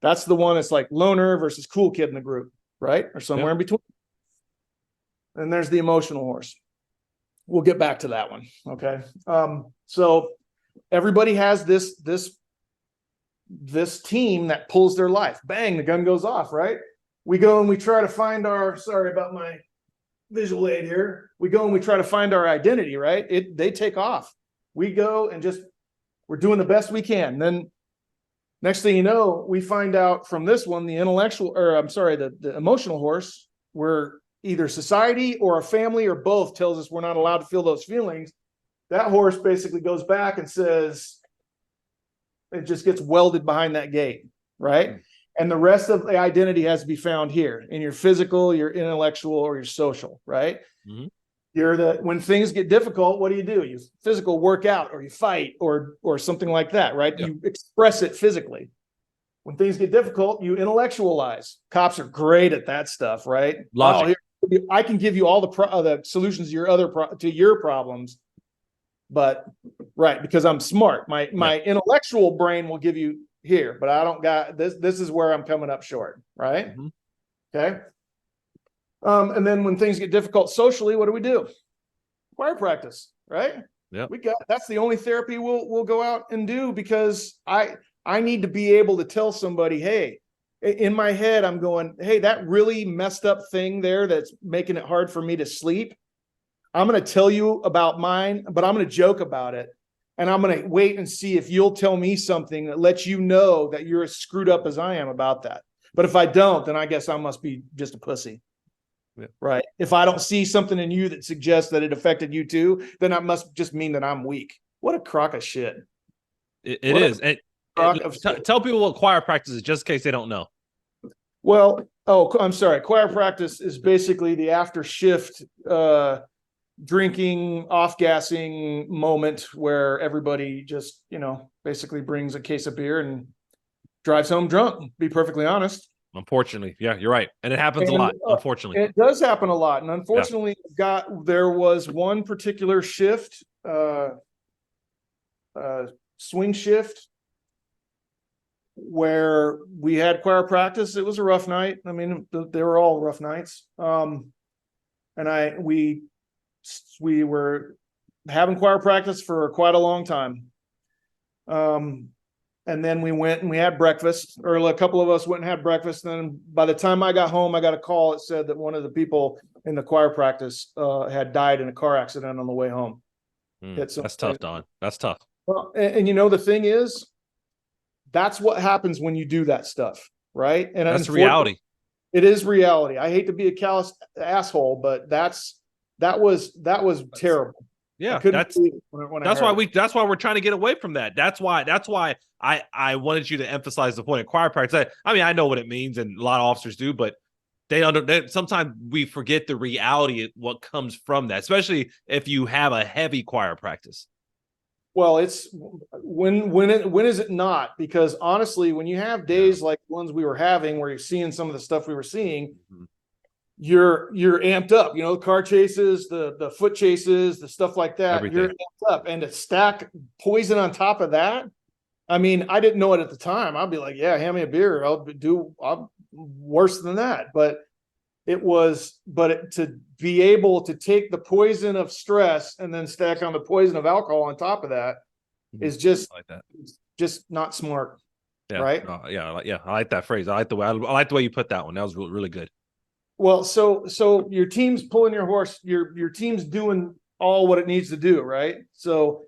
That's the one that's like loner versus cool kid in the group, right? Or somewhere in between. And there's the emotional horse. We'll get back to that one. Okay. So everybody has this team that pulls their life. Bang, the gun goes off, right? We go and we try to find sorry about my visual aid here. We go and we try to find our identity, right? They take off. We go and we're doing the best we can. Then next thing you know, we find out from this one, the emotional horse, we're either society or a family or both tells us we're not allowed to feel those feelings. That horse basically goes back and says, it just gets welded behind that gate, right? And the rest of the identity has to be found here in your physical, your intellectual, or your social, right? When things get difficult, what do? You physical work out, or you fight, or something like that, right? You express it physically. When things get difficult, you intellectualize. Cops are great at that stuff, right? Logic. I can give you all the solutions to your problems, but right, because I'm smart. My intellectual brain will give you here, but I don't got this. This is where I'm coming up short, right? Okay. And then when things get difficult socially, what do? Choir practice, right? Yeah. That's the only therapy we'll go out and do, because I need to be able to tell somebody, hey, in my head, I'm going, hey, that really messed up thing there that's making it hard for me to sleep. I'm going to tell you about mine, but I'm going to joke about it. And I'm going to wait and see if you'll tell me something that lets you know that you're as screwed up as I am about that. But if I don't, then I guess I must be just a pussy. Right. If I don't see something in you that suggests that it affected you too, then that must just mean that I'm weak. What a crock of shit. It is. Tell people what choir practice is, just in case they don't know. Well, I'm sorry. Choir practice is basically the after shift drinking, off-gassing moment where everybody just, basically brings a case of beer and drives home drunk, be perfectly honest. Unfortunately. Yeah, you're right. And it happens a lot, unfortunately. It does happen a lot. And unfortunately, there was one particular shift, swing shift, where we had choir practice. It was a rough night. I mean, they were all rough nights. And we were having choir practice for quite a long time. And then we went and we had breakfast, or a couple of us went and had breakfast. And then by the time I got home, I got a call that said that one of the people in the choir practice had died in a car accident on the way home. That's tough, Donn. That's tough. Well, and the thing is, that's what happens when you do that stuff, right? And that's reality. It is reality. I hate to be a callous asshole, but that's was terrible. Yeah, that's why we're trying to get away from that. That's why I wanted you to emphasize the point of chiropractic. I mean, I know what it means, and a lot of officers do, but sometimes we forget the reality of what comes from that, especially if you have a heavy choir practice. Well, it's when is it not? Because honestly, when you have days like the ones we were having, where you're seeing some of the stuff we were seeing, you're amped up. You know, the car chases, the foot chases, the stuff like that. Everything. You're amped up, and to stack poison on top of that. I mean, I didn't know it at the time. I'd be like, yeah, hand me a beer. I'll worse than that. But to be able to take the poison of stress and then stack on the poison of alcohol on top of that is just like that. Just not smart. Yeah. Right. I like that phrase. I like the way you put that one. That was really, really good. Well, so your team's pulling your horse, your team's doing all what it needs to do, right? So,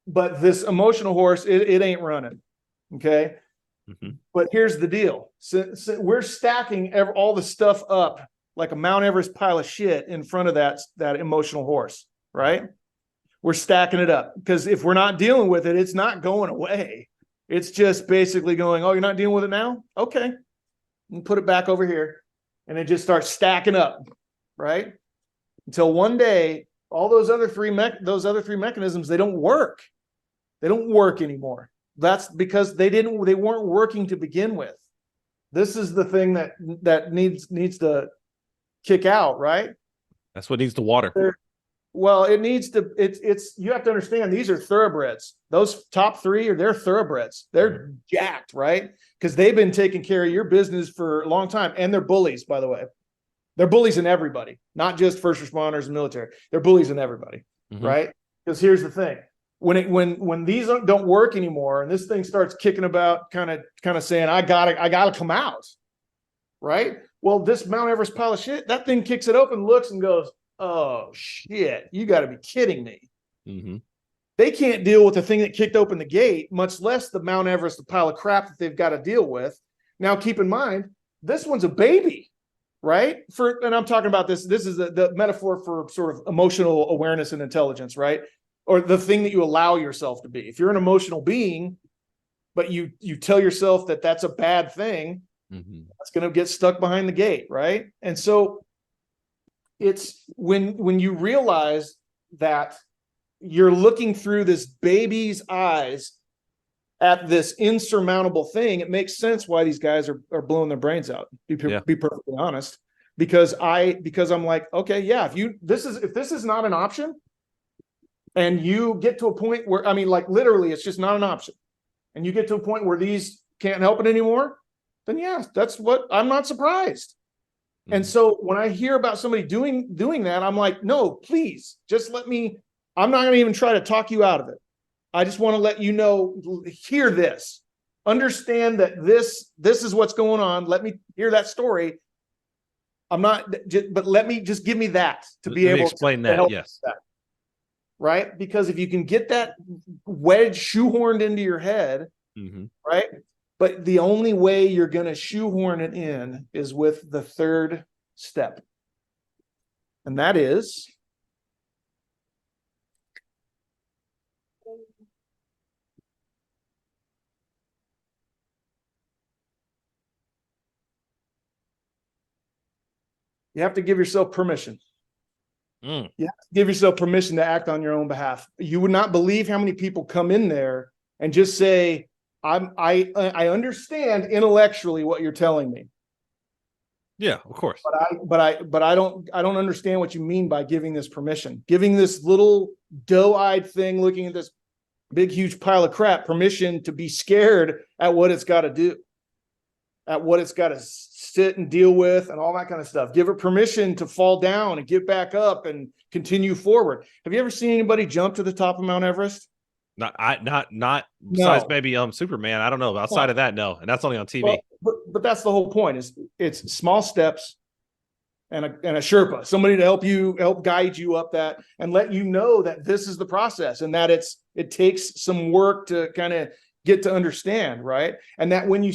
but this emotional horse, it ain't running. Okay. But here's the deal. So we're stacking all the stuff up like a Mount Everest pile of shit in front of that emotional horse, right? We're stacking it up because if we're not dealing with it, it's not going away. It's just basically going, oh, you're not dealing with it now? Okay. And put it back over here. And it just starts stacking up, right? Until one day, all those other three mechanisms, they don't work. They don't work anymore. That's because they weren't working to begin with. This is the thing that needs to kick out, right? That's what needs the water. Well, it needs to. It's you have to understand these are thoroughbreds. Those top three they're thoroughbreds. They're jacked, right? Because they've been taking care of your business for a long time, and they're bullies, by the way. They're bullies in everybody, not just first responders and military. They're bullies in everybody, right? Because here's the thing: when these don't work anymore, and this thing starts kicking about, kind of saying, I gotta come out, right? Well, this Mount Everest pile of shit, that thing kicks it open, looks, and goes, oh shit, you got to be kidding me. They can't deal with the thing that kicked open the gate, much less the Mount Everest, the pile of crap that they've got to deal with. Now, keep in mind, this one's a baby, right? And I'm talking about this is the metaphor for sort of emotional awareness and intelligence, right? Or the thing that you allow yourself to be. If you're an emotional being, but you tell yourself that that's a bad thing, that's going to get stuck behind the gate, right? And so it's when you realize that you're looking through this baby's eyes at this insurmountable thing, it makes sense why these guys are blowing their brains out. Be perfectly honest, because I'm like, okay, yeah, if this is not an option, and you get to a point where, I mean, like literally, it's just not an option, and you get to a point where these can't help it anymore, then yeah, I'm not surprised. And so when I hear about somebody doing that, I'm like, no, please, just let me. I'm not going to even try to talk you out of it. I just want to let you know, hear this, understand that this is what's going on. Let me hear that story. But let me just give me that to be able to explain that. Yes. That, right. Because if you can get that wedge shoehorned into your head, right. But the only way you're going to shoehorn it in is with the third step. And that is you have to give yourself permission. You have to give yourself permission to act on your own behalf. You would not believe how many people come in there and just say, I understand intellectually what you're telling me. Yeah, of course. But I don't understand what you mean by giving this permission. Giving this little doe-eyed thing looking at this big, huge pile of crap permission to be scared at what it's got to do, at what it's got to sit and deal with and all that kind of stuff. Give it permission to fall down and get back up and continue forward. Have you ever seen anybody jump to the top of Mount Everest? Not besides maybe Superman. I don't know. Outside of that, no. And that's only on TV. But that's the whole point, is it's small steps and a Sherpa, somebody to help guide you up that and let you know that this is the process and that it takes some work to kind of get to understand, right? And that when you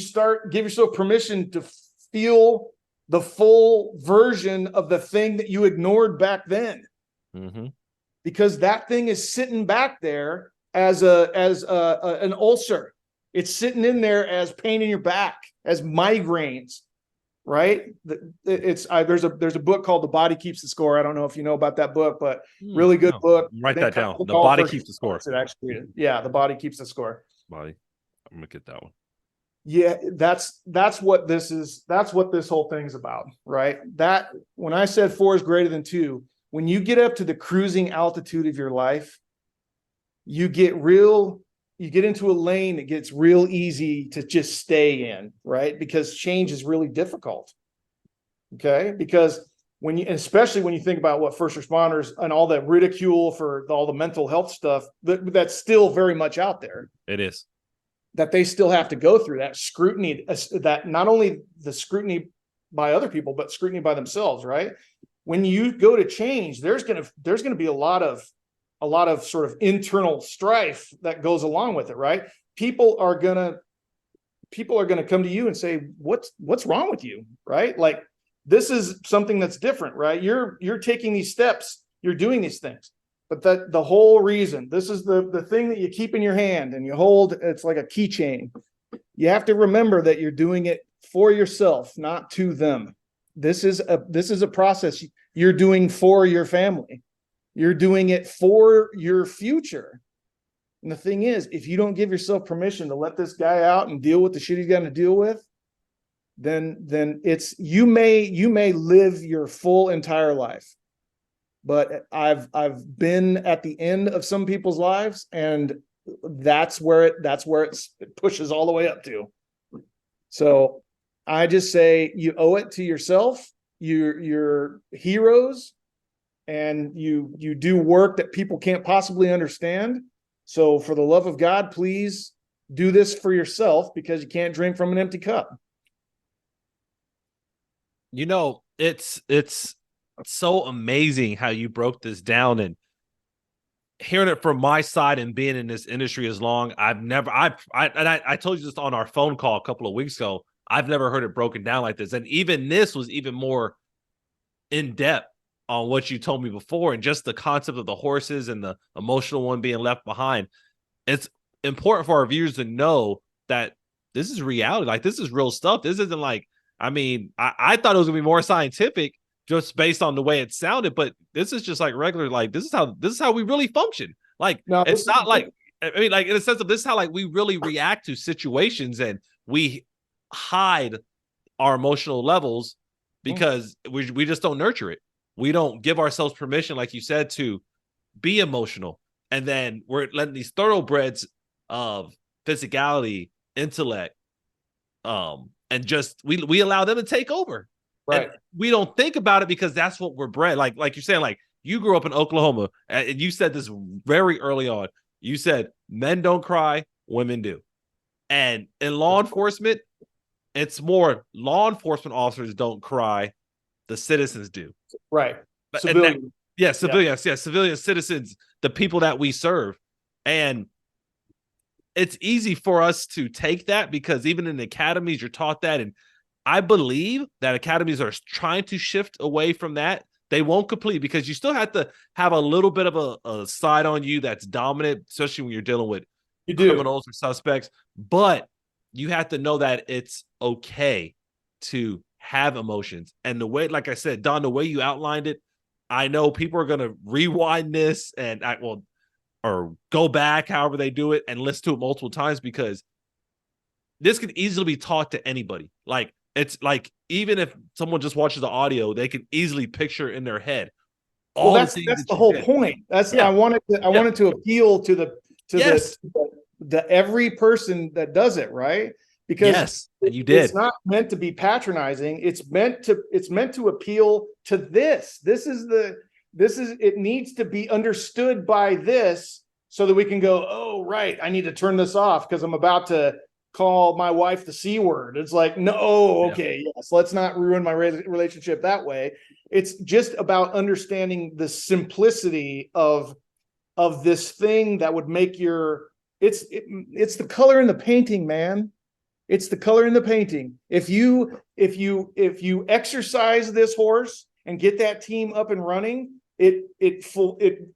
give yourself permission to feel the full version of the thing that you ignored back then. because that thing is sitting back there as an ulcer. It's sitting in there as pain in your back, as migraines, right? There's a book called The Body Keeps the Score. I don't know if you know about that book, but really good book. Write that down. The Body Keeps the Score. Yeah, The Body Keeps the Score. Body. I'm gonna get that one. Yeah, that's what this is. That's what this whole thing's about, right? That when I said 4 is greater than 2, when you get up to the cruising altitude of your life, you get into a lane that gets real easy to just stay in, right? Because change is really difficult. Okay. Because especially when you think about what first responders and all that ridicule for all the mental health stuff, that's still very much out there. It is. That they still have to go through that scrutiny, that not only the scrutiny by other people, but scrutiny by themselves, right? When you go to change, there's going to be a lot of sort of internal strife that goes along with it, right? People are going to come to you and say, what's wrong with you, right? Like, this is something that's different, right? You're taking these steps, you're doing these things, but the whole reason, this is the thing that you keep in your hand and you hold, it's like a keychain. You have to remember that you're doing it for yourself, not to them. This is a process you're doing for your family. You're doing it for your future. And the thing is, if you don't give yourself permission to let this guy out and deal with the shit he's got to deal with, then it's you may live your full entire life. But I've been at the end of some people's lives, and that's where it pushes all the way up to. So I just say you owe it to yourself, your heroes, and you do work that people can't possibly understand. So for the love of God, please do this for yourself, because you can't drink from an empty cup. You know, it's so amazing how you broke this down, and hearing it from my side and being in this industry as long, I told you this on our phone call a couple of weeks ago. I've never heard it broken down like this. And even this was even more in depth on what you told me before, and just the concept of the horses and the emotional one being left behind. It's important for our viewers to know that this is reality. Like, this is real stuff. This isn't like, I thought it was gonna be more scientific just based on the way it sounded, but this is just like regular, like this is how we really function. Like, no, it's not like, like in a sense of this is how like we really react to situations, and we hide our emotional levels because we just don't nurture it. We don't give ourselves permission, like you said, to be emotional. And then we're letting these thoroughbreds of physicality, intellect, and just we allow them to take over. Right. And we don't think about it because that's what we're bred. Like you're saying, like you grew up in Oklahoma, and you said this very early on. You said men don't cry, women do. And in law enforcement, it's more law enforcement officers don't cry, the citizens do. Right. Civilians. Civilians. Yeah, civilian citizens, the people that we serve. And it's easy for us to take that because even in the academies, you're taught that. And I believe that academies are trying to shift away from that. They won't complete, because you still have to have a little bit of a side on you that's dominant, especially when you're dealing with criminals or suspects. But you have to know that it's okay to have emotions. And the way, like I said, Don, the way you outlined it, I know people are going to rewind this or go back, however they do it, and listen to it multiple times, because this can easily be taught to anybody. Like, it's like, even if someone just watches the audio, they can easily picture in their head. That's the whole point. I wanted to appeal to the every person that does it, right? Because and you did. It's not meant to be patronizing. It's meant to appeal to this. It needs to be understood by this, so that we can go, oh, right, I need to turn this off because I'm about to call my wife the C word. It's like, no, okay, yes, let's not ruin my relationship that way. It's just about understanding the simplicity of this thing that would make it's the color in the painting, man. It's the color in the painting. If you exercise this horse and get that team up and running, it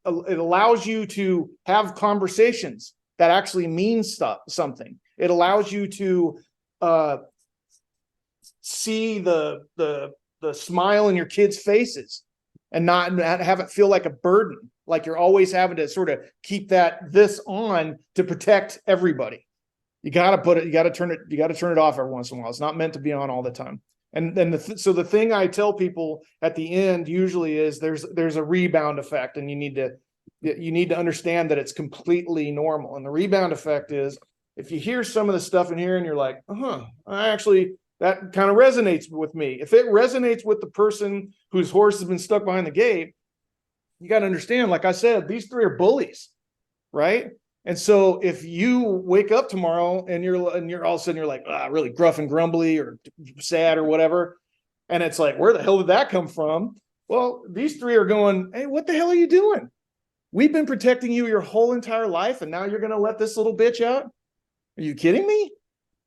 allows you to have conversations that actually mean something. It allows you to see the smile in your kids' faces and not have it feel like a burden, like you're always having to sort of keep this on to protect everybody. You got to turn it off every once in a while. It's not meant to be on all the time. And then so the thing I tell people at the end usually is there's a rebound effect, and you need to understand that it's completely normal. And the rebound effect is if you hear some of the stuff in here and you're like, that kind of resonates with me. If it resonates with the person whose horse has been stuck behind the gate, you got to understand, like I said, these three are bullies, right? And so if you wake up tomorrow and you're all of a sudden you're like, really gruff and grumbly or sad or whatever, and it's like, where the hell did that come from? Well, these three are going, hey, what the hell are you doing? We've been protecting you your whole entire life, and now you're going to let this little bitch out? Are you kidding me?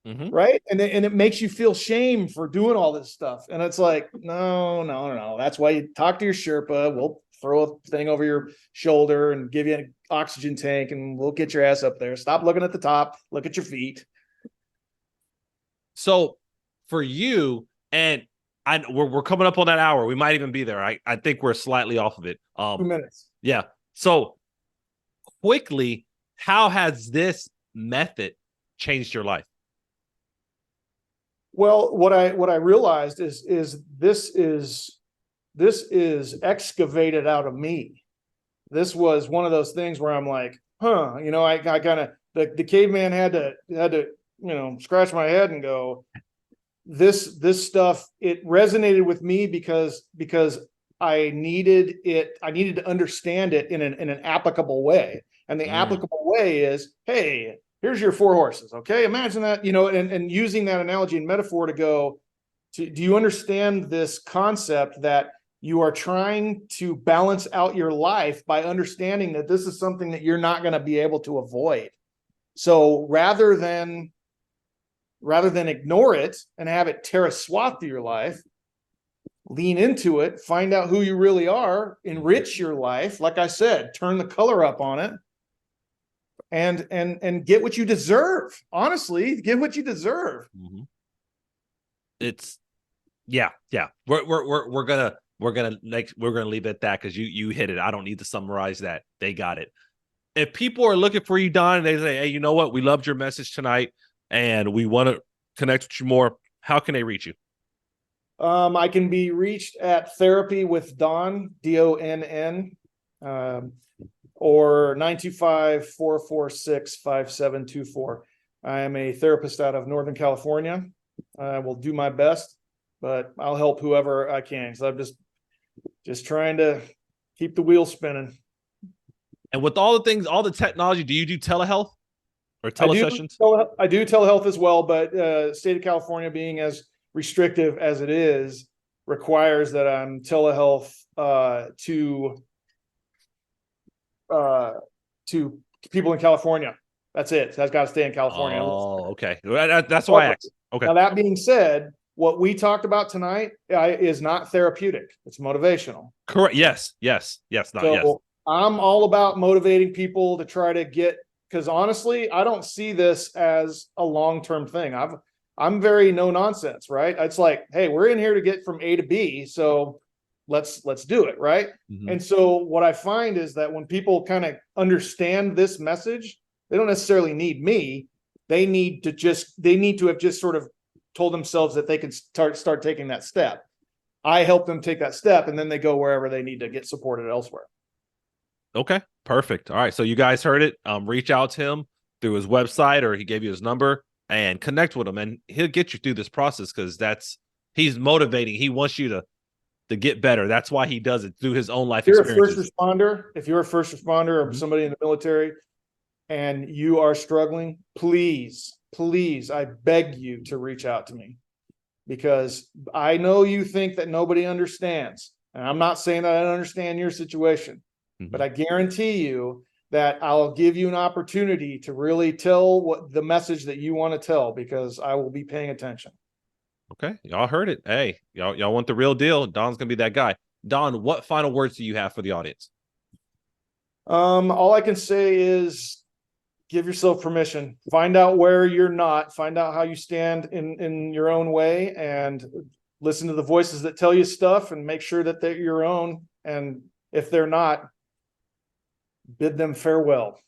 Mm-hmm. Right? And it makes you feel shame for doing all this stuff. And it's like, no. That's why you talk to your Sherpa. We'll throw a thing over your shoulder and give you an oxygen tank, and we'll get your ass up there. Stop looking at the top. Look at your feet. So for you, and we're coming up on that hour. We might even be there. I think we're slightly off of it. 2 minutes. Yeah. So quickly, how has this method changed your life? Well, what I realized is this is excavated out of me. This was one of those things where I'm like, I kind of the caveman had to scratch my head and go, this stuff, it resonated with me because I needed to understand it in an applicable way. And the applicable way is, hey, here's your 4 horses. Okay. Imagine that, and using that analogy and metaphor to go do you understand this concept that you are trying to balance out your life by understanding that this is something that you're not going to be able to avoid. So rather than ignore it and have it tear a swath through your life, lean into it, find out who you really are, enrich your life. Like I said, turn the color up on it. And get what you deserve. Honestly, get what you deserve. Mm-hmm. It's yeah. We're gonna leave it at that because you hit it. I don't need to summarize that. They got it. If people are looking for you, Donn, and they say, hey, you know what? We loved your message tonight and we want to connect with you more. How can they reach you? I can be reached at Therapy with Donn, DONN. Or 925-446-5724. I am a therapist out of Northern California. I will do my best, but I'll help whoever I can. because I'm just trying to keep the wheel spinning. And with all the technology, do you do telehealth or telesessions? I do telehealth as well, but state of California being as restrictive as it is requires that I'm telehealth to people in California. That's it. That's got to stay in California. Oh, okay. That's why I asked. Okay. Now, that being said, what we talked about tonight is not therapeutic. It's motivational. Correct. Yes. I'm all about motivating people to try to get, because honestly, I don't see this as a long-term thing. I'm very no nonsense, right? It's like, hey, we're in here to get from A to B. So let's do it, right? Mm-hmm. And so what I find is that when people kind of understand this message, they don't necessarily need me. They need to have just sort of told themselves that they can start taking that step. I help them take that step, and then they go wherever they need to get supported elsewhere. Okay, perfect. All right, so you guys heard it. Reach out to him through his website, or he gave you his number, and connect with him, and he'll get you through this process because he's motivating. He wants you to get better. That's why he does it through his own life experiences. If you're a first responder or somebody in the military and you are struggling, please, I beg you to reach out to me, because I know you think that nobody understands. And I'm not saying that I don't understand your situation, but I guarantee you that I'll give you an opportunity to really tell what the message that you want to tell, because I will be paying attention. Okay, y'all heard it. Hey, y'all want the real deal? Donn's gonna be that guy. Donn, what final words do you have for the audience? All I can say is give yourself permission. Find out where you're not. Find out how you stand in your own way, and listen to the voices that tell you stuff, and make sure that they're your own. And if they're not, bid them farewell.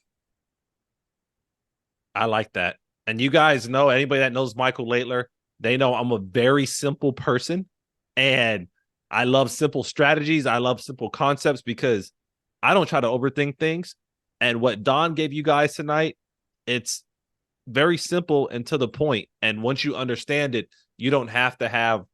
I like that. And you guys know, anybody that knows Michael Laitler, they know I'm a very simple person, and I love simple strategies. I love simple concepts because I don't try to overthink things. And what Donn gave you guys tonight, it's very simple and to the point. And once you understand it, you don't have to have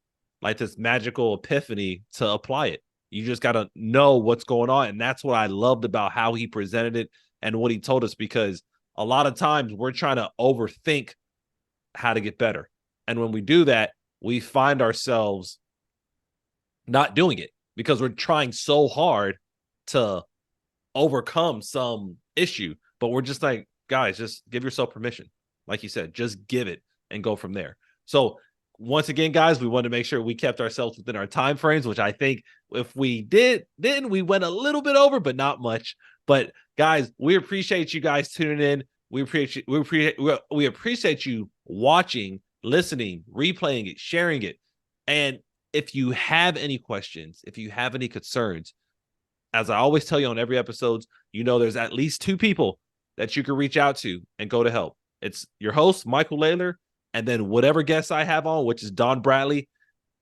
like this magical epiphany to apply it. You just got to know what's going on. And that's what I loved about how he presented it and what he told us, because a lot of times we're trying to overthink how to get better. And when we do that, we find ourselves not doing it because we're trying so hard to overcome some issue. But we're just like, guys, just give yourself permission. Like you said, just give it and go from there. So once again, guys, we wanted to make sure we kept ourselves within our time frames, which I think if we did, then we went a little bit over, but not much. But guys, we appreciate you guys tuning in. We appreciate you watching, listening, replaying it, sharing it. And if you have any questions, if you have any concerns, as I always tell you on every episode, you know there's at least 2 people that you can reach out to and go to help. It's your host, Michael Laitler, and then whatever guests I have on, which is Donn Bradley.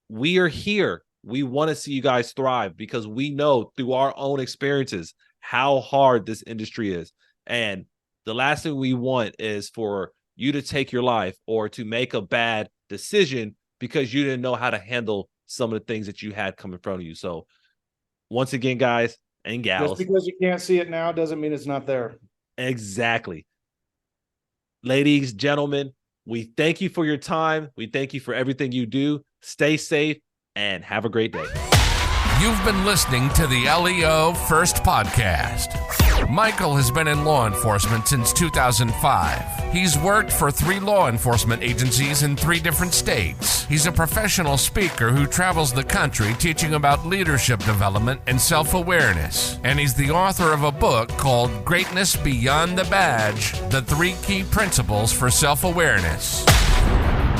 We are here. We want to see you guys thrive because we know through our own experiences how hard this industry is. And the last thing we want is for you to take your life or to make a bad decision because you didn't know how to handle some of the things that you had come in front of you. So once again, guys and gals, just because you can't see it now doesn't mean it's not there. Exactly. Ladies, gentlemen, we thank you for your time. We thank you for everything you do. Stay safe and have a great day. You've been listening to the LEO First Podcast. Michael has been in law enforcement since 2005. He's worked for 3 law enforcement agencies in 3 different states. He's a professional speaker who travels the country teaching about leadership development and self-awareness. And he's the author of a book called Greatness Beyond the Badge: The 3 Key Principles for Self-Awareness.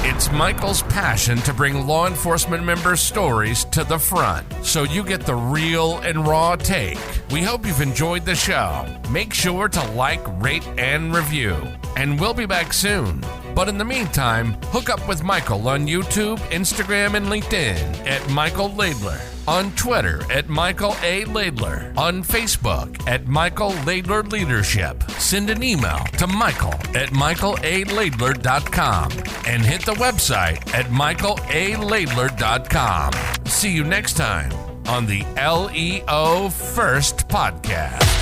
It's Michael's passion to bring law enforcement members' stories to the front, so you get the real and raw take. We hope you've enjoyed the show. Make sure to like, rate, and review. And we'll be back soon. But in the meantime, hook up with Michael on YouTube, Instagram, and LinkedIn at Michael Laitler, on Twitter at Michael A. Laitler, on Facebook at Michael Laitler Leadership. Send an email to michael@michaelalaitler.com and hit the website at michaelalaitler.com. See you next time on the LEO First Podcast.